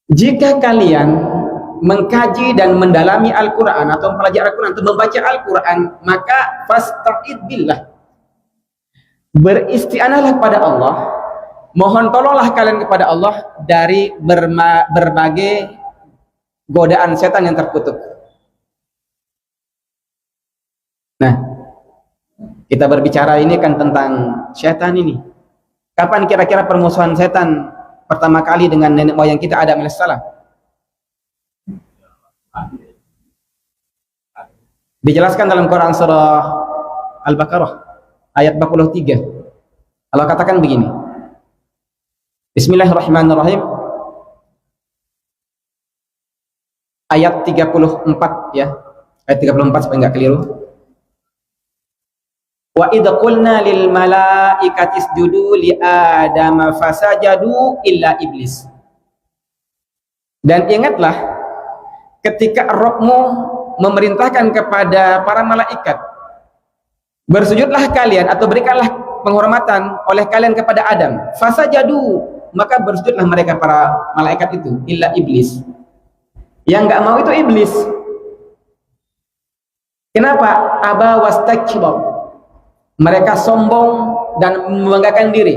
Jika kalian mengkaji dan mendalami Al-Quran atau mempelajari Al-Quran atau membaca Al-Quran, maka fasta'id billah, beristi'anahlah pada Allah, mohon tolonglah kalian kepada Allah dari berbagai godaan setan yang terkutuk. Nah, kita berbicara ini kan tentang setan ini. Kapan kira-kira permusuhan setan pertama kali dengan nenek moyang kita Adam alaihissalam? Dijelaskan dalam Quran surah Al-Baqarah ayat 43. Allah katakan begini. Bismillahirrahmanirrahim. Ayat 34 ya. Ayat 34 supaya enggak keliru. Wa idh qulna lil malaikati isjudu li adama fasajadu illa iblis. Dan ingatlah ketika Rabbmu memerintahkan kepada para malaikat, bersujudlah kalian atau berikanlah penghormatan oleh kalian kepada Adam. Fasajadu, maka bersujudlah mereka para malaikat itu illa iblis. Yang enggak mau itu iblis. Kenapa? Aba wastakbar. Mereka sombong dan membanggakan diri.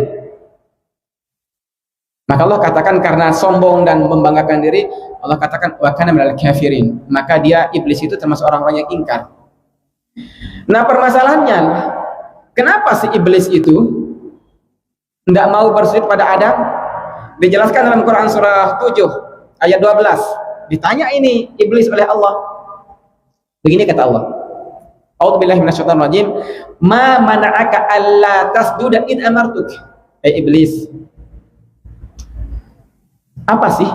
Maka Allah katakan karena sombong dan membanggakan diri, Allah katakan wa kana minal kafirin. Maka dia iblis itu termasuk orang-orang yang ingkar. Nah, permasalahannya, kenapa si iblis itu tidak mau bersujud pada Adam? Dijelaskan dalam Quran surah 7 ayat 12. Ditanya ini iblis oleh Allah. Begini kata Allah. A'udzubillahi minasyaitonir rajim. Ma mana'aka alla tasjuda id amartuk. Iblis, apa sih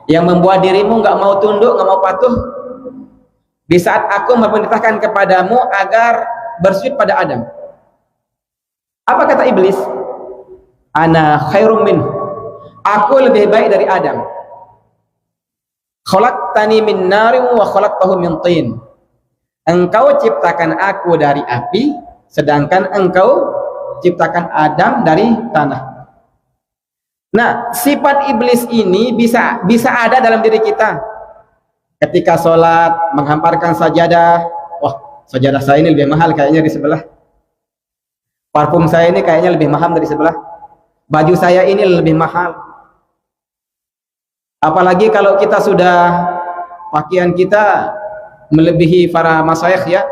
yang membuat dirimu nggak mau tunduk, nggak mau patuh di saat aku memerintahkan kepadamu agar bersujud pada Adam? Apa kata iblis? Ana khairum min. Aku lebih baik dari Adam. Khalaqtani min narin wa khalaqtahu min tin. Engkau ciptakan aku dari api, sedangkan engkau ciptakan Adam dari tanah. Nah, sifat iblis ini bisa ada dalam diri kita. Ketika sholat, menghamparkan sajadah, wah, sajadah saya ini lebih mahal kayaknya di sebelah. Parfum saya ini kayaknya lebih mahal dari sebelah. Baju saya ini lebih mahal. Apalagi kalau kita sudah pakaian kita melebihi para masyayikh ya.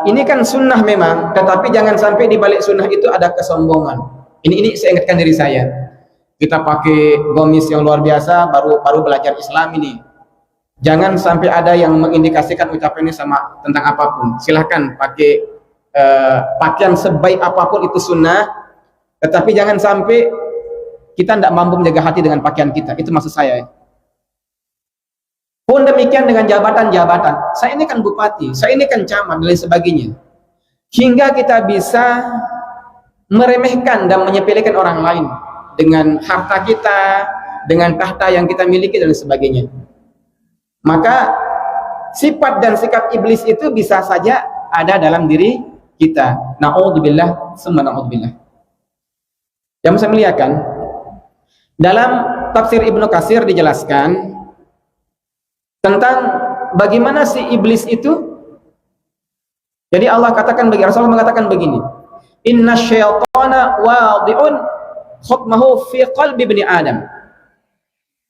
Ini kan sunnah memang, tetapi jangan sampai di balik sunnah itu ada kesombongan. Ini saya ingatkan diri saya. Kita pakai gomis yang luar biasa baru belajar Islam ini. Jangan sampai ada yang mengindikasikan ucapan ini sama tentang apapun. Silahkan pakai pakaian sebaik apapun itu sunnah, tetapi jangan sampai kita tidak mampu menjaga hati dengan pakaian kita. Itu maksud saya ya. Pun demikian dengan jabatan-jabatan. Saya ini kan bupati, saya ini kan camat dan lain sebagainya. Hingga kita bisa meremehkan dan menyepelekan orang lain dengan harta kita, dengan tahta yang kita miliki dan lain sebagainya. Maka sifat dan sikap iblis itu bisa saja ada dalam diri kita. Na'udzubillah, summa na'udzubillah. Yang saya muliakan, dalam tafsir Ibnu Katsir dijelaskan tentang bagaimana si iblis itu. Jadi Allah katakan bagi Rasulullah mengatakan begini, inna syaitana wadi'un khutmahu fi qalbi ibni Adam.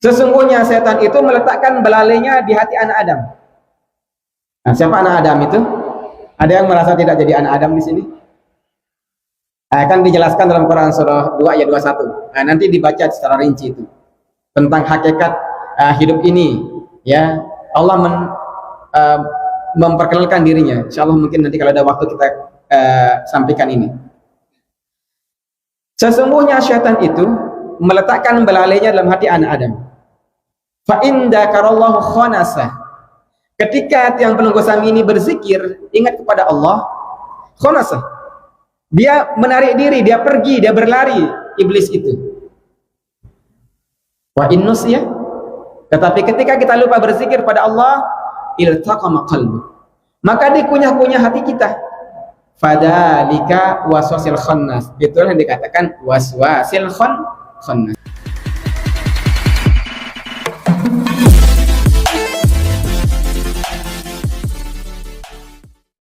Sesungguhnya setan itu meletakkan belalainya di hati anak Adam. Nah, siapa anak Adam itu? Ada yang merasa tidak jadi anak Adam di sini? Akan dijelaskan dalam Quran surah 2 ayat 21. Nah, nanti dibaca secara rinci itu tentang hakikat hidup ini. Ya, Allah memperkenalkan dirinya. Insyaallah mungkin nanti kalau ada waktu kita sampaikan ini. Sesungguhnya syaitan itu meletakkan belalainya dalam hati anak Adam. Fa inda karallahu khanasah. Ketika yang penuh gosami ini berzikir, ingat kepada Allah, khanasah. Dia menarik diri, dia pergi, dia berlari, iblis itu. Wa innus ya. Tetapi ketika kita lupa berzikir pada Allah, iltaqama qalbu, maka dikunyah-kunyah hati kita. Fadzalika waswasil khannas. Itu yang dikatakan waswasil khannas.